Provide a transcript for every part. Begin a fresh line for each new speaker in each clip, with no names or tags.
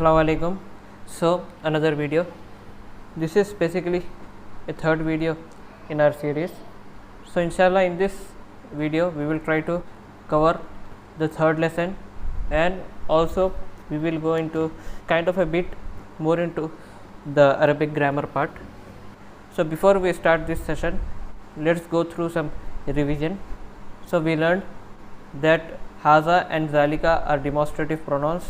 Assalamu alaikum. So another video. This is basically a third video in our series. So inshallah in this video we will try to cover the third lesson, and also we will go into kind of a bit more into the Arabic grammar part. So before we start this session, let's go through some revision. So we learned that haza and zalika are demonstrative pronouns.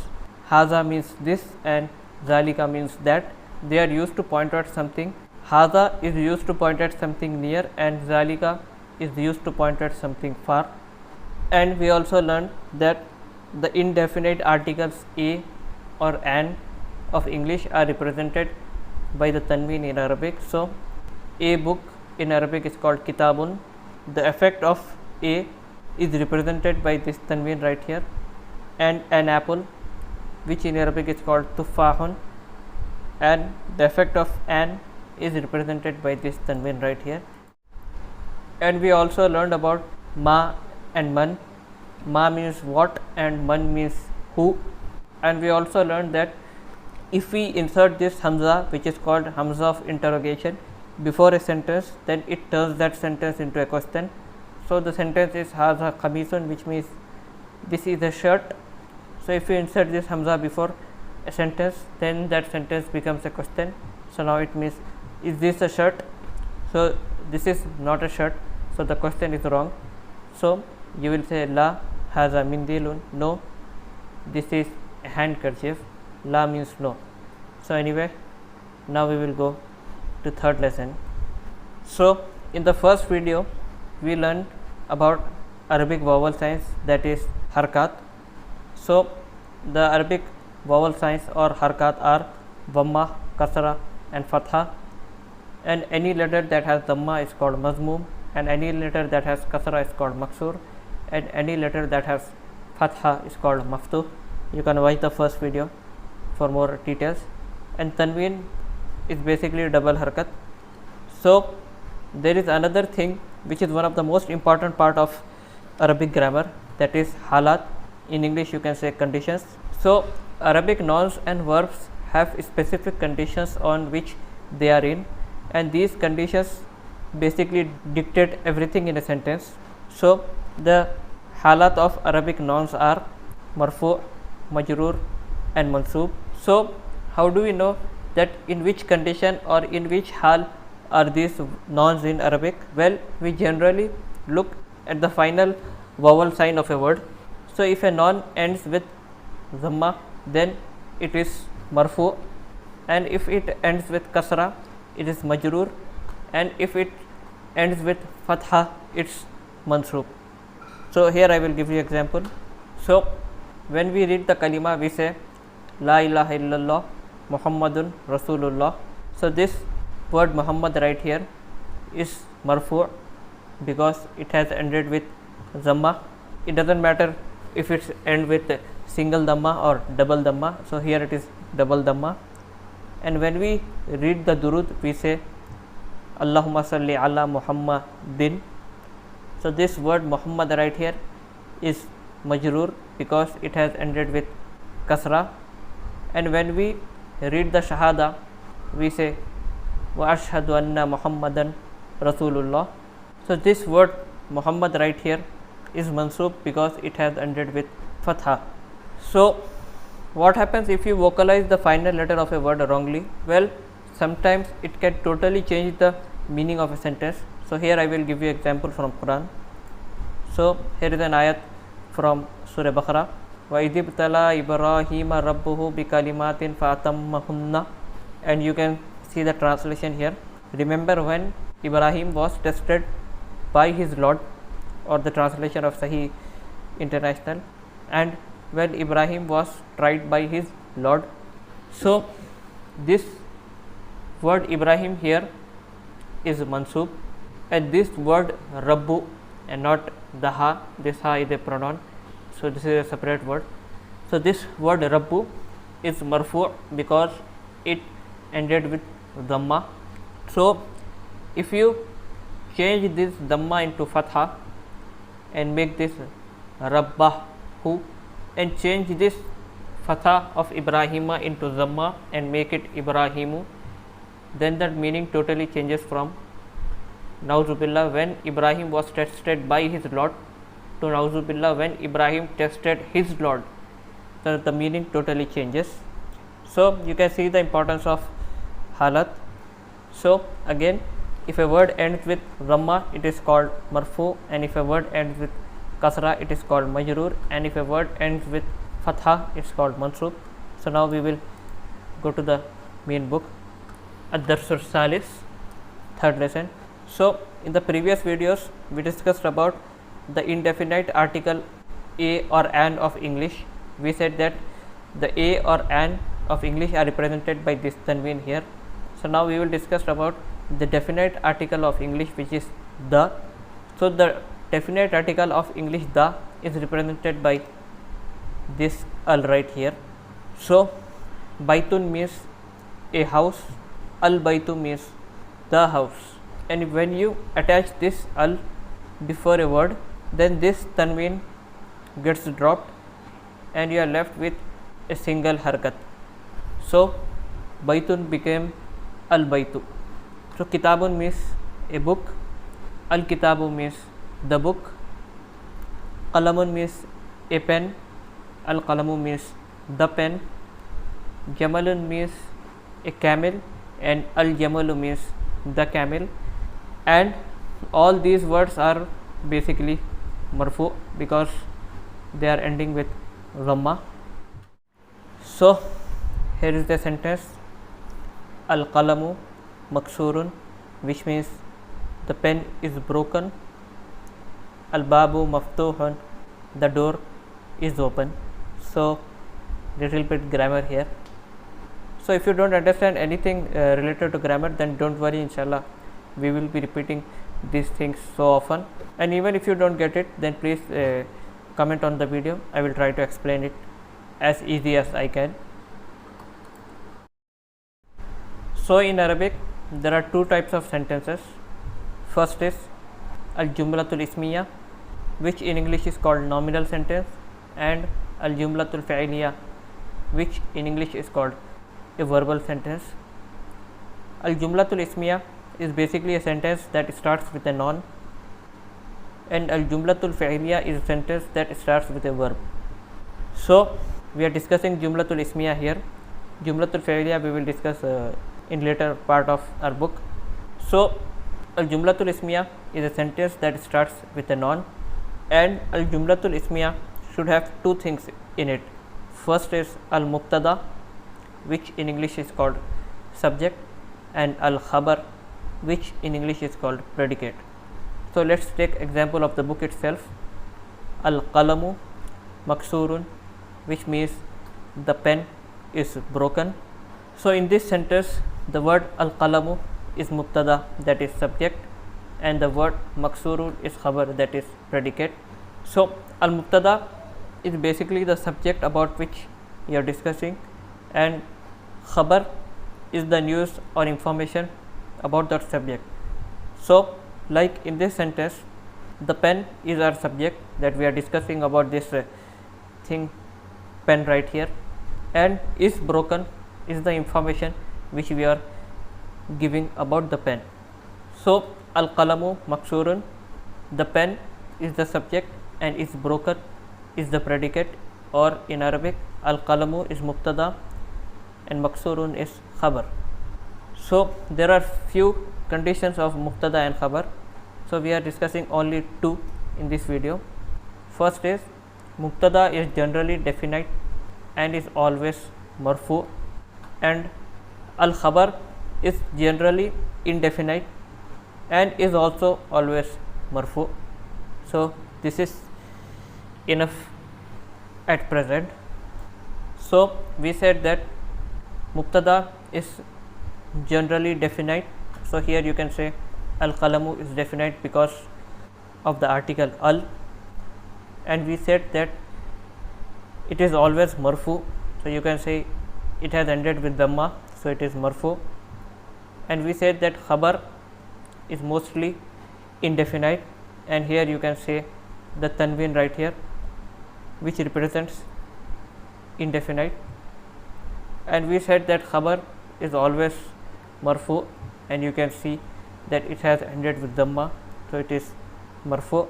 Haza means this and zalika means that. They are used to point at something. Haza is used to point at something near and zalika is used to point at something far. And we also learned that the indefinite articles a or an of English are represented by the tanween in Arabic. So a book in Arabic is called kitabun. The effect of a is represented by this tanween right here, and an apple, which in Arabic is called tufahun, and the effect of an is represented by this tanween right here. And we also learned about ma and man. Ma means what and man means who. And we also learned that if we insert this hamza, which is called hamza of interrogation, before a sentence, then it turns that sentence into a question. So the sentence is haza khamisun, which means this is a shirt. So if you insert this hamza before a sentence, then that sentence becomes a question. So now it means, is this a shirt? So this is not a shirt, so the question is wrong. So you will say la haza mindilun, no, this is a handkerchief. La means no. So anyway, now we will go to third lesson. So in the first video we learned about Arabic vowel signs, that is harkat. So the Arabic vowel signs or harkat are dhamma, kasra and fatha, and any letter that has dhamma is called mazmum, and any letter that has kasra is called maksur, and any letter that has fatha is called maftuh. You can watch the first video for more details. And tanween is basically double harkat. So there is another thing which is one of the most important part of Arabic grammar, that is halat. In English you can say conditions. So Arabic nouns and verbs have specific conditions on which they are in, and these conditions basically dictate everything in a sentence. So the halat of Arabic nouns are marfu, majroor and mansoob. So how do we know that in which condition or in which hal are these nouns in Arabic? Well, we generally look at the final vowel sign of a word. So if a noun ends with dhamma, then it is marfu, and if it ends with kasra, it is majroor, and if it ends with fatha, it's mansoob. So here I will give you example. So when we read the kalima, we say la ilaha illallah Muhammadun Rasulullah. So this word Muhammad right here is marfu because it has ended with dhamma. It doesn't matter if it's end with single dhamma or double dhamma. So here it is double dhamma. And when we read the durud, we say Allahumma salli ala Muhammadin. So this word Muhammad right here is majroor because it has ended with kasra. And when we read the shahada, we say wa ashhadu anna Muhammadan Rasulullah. So this word Muhammad right here is mansoob because it has ended with fatha. So what happens if you vocalize the final letter of a word wrongly? Well, sometimes it can totally change the meaning of a sentence. So here I will give you example from Quran. So here is an ayat from Surah Baqarah. وَإِذِ ابْتَلَى إِبْرَاهِيمَ رَبُّهُ بِكَلِمَاتٍ فَأَتَمَّهُنَّ. And you can see the translation here. Remember when Ibrahim was tested by his Lord, or the translation of Sahih International, and when Ibrahim was tried by his Lord. So this word Ibrahim here is mansoob, and this word Rabbu and not the ha, this ha is a pronoun, so this is a separate word. So this word Rabbu is marfu because it ended with dhamma. So if you change this dhamma into fatha and make this rabbahu, and change this fatha of Ibrahima into Zamma and make it Ibrahimu, then that meaning totally changes from Nauzubillah when Ibrahim was tested by his Lord to Nauzubillah when Ibrahim tested his Lord. So the meaning totally changes. So you can see the importance of halat. So again, if a word ends with Dhamma, it is called marfu, and if a word ends with kasra, it is called majroor, and if a word ends with fatha, it is called mansub. So now we will go to the main book, Ad-Darsus Salis, third lesson. So in the previous videos we discussed about the indefinite article a or an of English. We said that the a or an of English are represented by this tanween here. So now we will discuss about the definite article of English, which is the. So the definite article of English the is represented by this al right here. So baitun means a house, al baitu means the house, and when you attach this al before a word, then this tanween gets dropped and you are left with a single harkat. So baitun became al baitu. So kitabun means a book, al kitabu means the book, qalamun means a pen, al qalamu means the pen, jamalun means a camel, and al jamalu means the camel, and all these words are basically marfu because they are ending with dhamma. So here is the sentence, al qalamu maksurun, which means the pen is broken, al babu maftuhun, the door is open. So little bit grammar here. So if you don't understand anything related to grammar, then don't worry, inshallah we will be repeating these things so often, and even if you don't get it, then please comment on the video. I will try to explain it as easy as I can. So in Arabic there are two types of sentences. First is al jumlatul ismiya, which in English is called nominal sentence, and al jumlatul fi'liya, which in English is called a verbal sentence. Al jumlatul ismiya is basically a sentence that starts with a noun, and al jumlatul fi'liya is a sentence that starts with a verb. So we are discussing jumlatul ismiya here. Jumlatul fi'liya we will discuss in later part of our book. So al jumlatul ismiya is a sentence that starts with a noun, and al jumlatul ismiya should have two things in it. First is al mubtada, which in English is called subject, and al khabar, which in English is called predicate. So let's take example of the book itself. Al qalamu maksurun, which means the pen is broken. So in this sentence the word al qalamu is mubtada, that is subject, and the word maksurun is khabar, that is predicate. So al mubtada is basically the subject about which you are discussing, and khabar is the news or information about that subject. So like in this sentence, the pen is our subject that we are discussing about this thing, pen right here, and is broken is the information which we are giving about the pen. So al qalamu maksurun, the pen is the subject and is broken is the predicate, or in Arabic al qalamu is mubtada and maksurun is khabar. So there are few conditions of mubtada and khabar. So we are discussing only two in this video. First is mubtada is generally definite and is always marfu, and al khabar is generally indefinite and is also always marfu. So this is enough at present. So we said that mubtada is generally definite. So here you can say al qalamu is definite because of the article al, and we said that it is always marfu. So you can say it has ended with dhamma, so it is marfu. And we said that khabar is mostly indefinite, and here you can say the tanween right here, which represents indefinite, and we said that khabar is always marfu, and you can see that it has ended with dhamma, so it is marfu.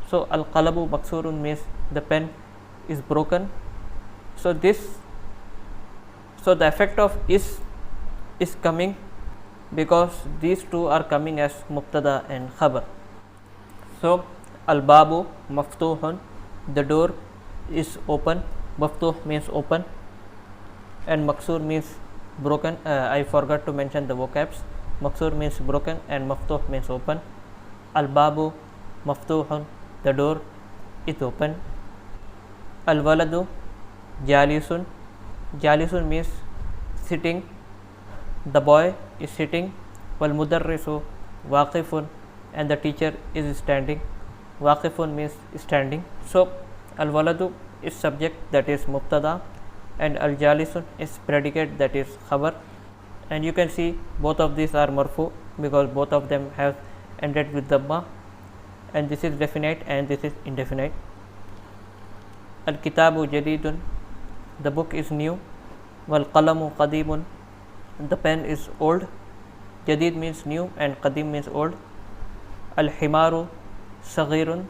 So al qalabu maksurun means the pen is broken. So the effect of is coming because these two are coming as mubtada and khabar. So al babu maftuhun, the door is open. Maftuh means open, and maksur means broken. I forgot to mention the vocabs. Maksur means broken and maftuh means open. Al babu maftuhun, the door is open. Al waladu jalisun, jalisun means sitting, the boy is sitting. Wal mudarrisu waqifun, and the teacher is standing. Waqifun means standing. So al waladu is subject, that is mubtada, and al jalisun is predicate, that is khabar. And you can see both of these are marfu because both of them have ended with dhamma, and this is definite and this is indefinite. Al kitabu jadidun, the book is new. Wal qalamu qadimun, the pen is old. Jadid means new and qadim means old. Al himaru saghirun,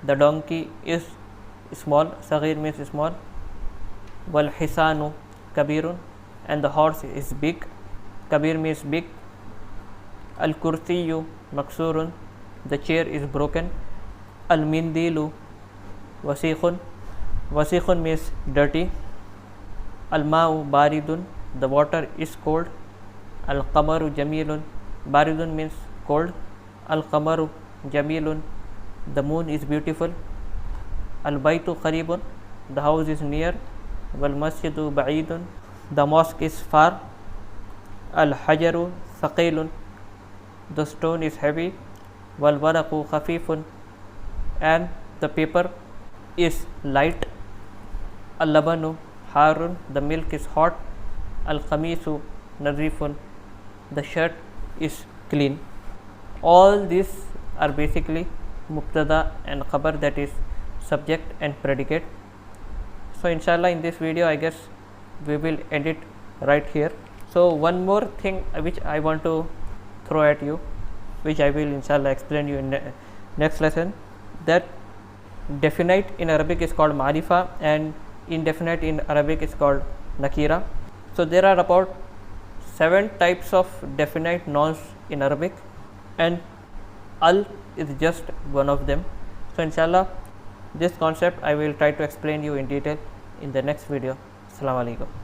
the donkey is small. Saghir means small. Wal hisanu kabirun, and the horse is big. Kabir means big. Al kursiyu maksurun, the chair is broken. Al mindilu wasikhun, wasikhun means dirty. Al ma'u baridun, the water is cold. Al qamaru jamilun, baridun means cold. Al qamaru jamilun, the moon is beautiful. Al baytu qaribun, the house is near. Wal masjidu ba'idun, the mosque is far. Al hajaru thaqilun, the stone is heavy. Wal waraqu khafifun, and the paper is light. Al labanu harun, the milk is hot. Al khamisu nadifun, the shirt is clean. All these are basically mubtada and khabar, that is subject and predicate. So inshallah in this video I guess we will end it right here. So one more thing which I want to throw at you, which I will inshallah explain you in next lesson, that definite in Arabic is called ma'rifa and indefinite in Arabic is called nakira. So there are about 7 types of definite nouns in Arabic, and al is just one of them. So inshallah this concept I will try to explain you in detail in the next video. Assalamu alaikum.